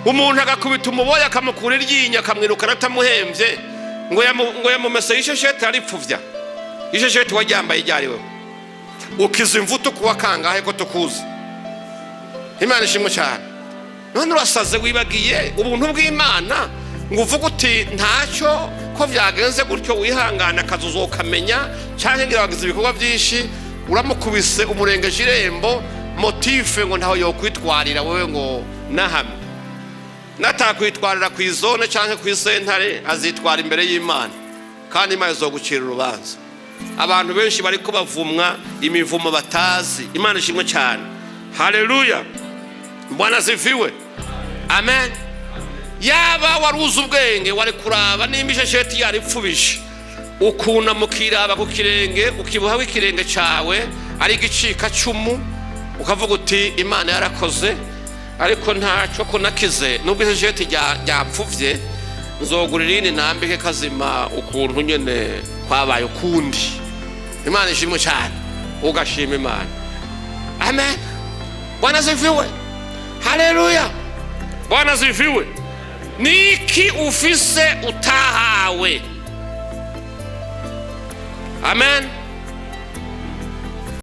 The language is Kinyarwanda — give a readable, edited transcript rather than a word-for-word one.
umuntu agakubita umuboya akamukura iryinyo akamwirukana atamuhembye ngo yamumese ishesheti aripfuvya. Ishesheti waryambaye ryari wewe? Ukiza imvuto kuwa kangahe ko tukuzi? Imana ishimwe cyane. None urasaze wibagiye ubuntu bw'Imana ngo uvuga uti ntacyo ko byagenze gutyo wihangana kazuzokamenya cyane ngira wagize ibikorwa byinshi uramukubise umurengeje irembo motive ngo ntaho yo kwitwarira wewe ngo nahame natakwitwarira ku izone cyane ku isentare azitwara imbere y'Imana kandi Imana izogucira urubanza. Abantu benshi bari ko bavumwa imivumo batazi. Imana ishimwe cyane. Haleluya. Bwana zifiwe. Amen. Yaba waruzi ubwenge wari kuraba nimba ishesheti yaripfubishe ukuna mukiraba ku kirenge ukibuha w'ikirenge cyawe ari igicika cumu ukavuga uti Imana yarakoze ariko ntacyo ko nakize nubwo ishesheti yapfuvye nzogurira irindi nambike kazima ukuntu nyene kwabaye ukundi. Imana ishimwe cyane ugashima Imana. Amen. Bwana zifiwe. Haleluya. Bwana zifiwe. Niki ufise utahawe? Amen.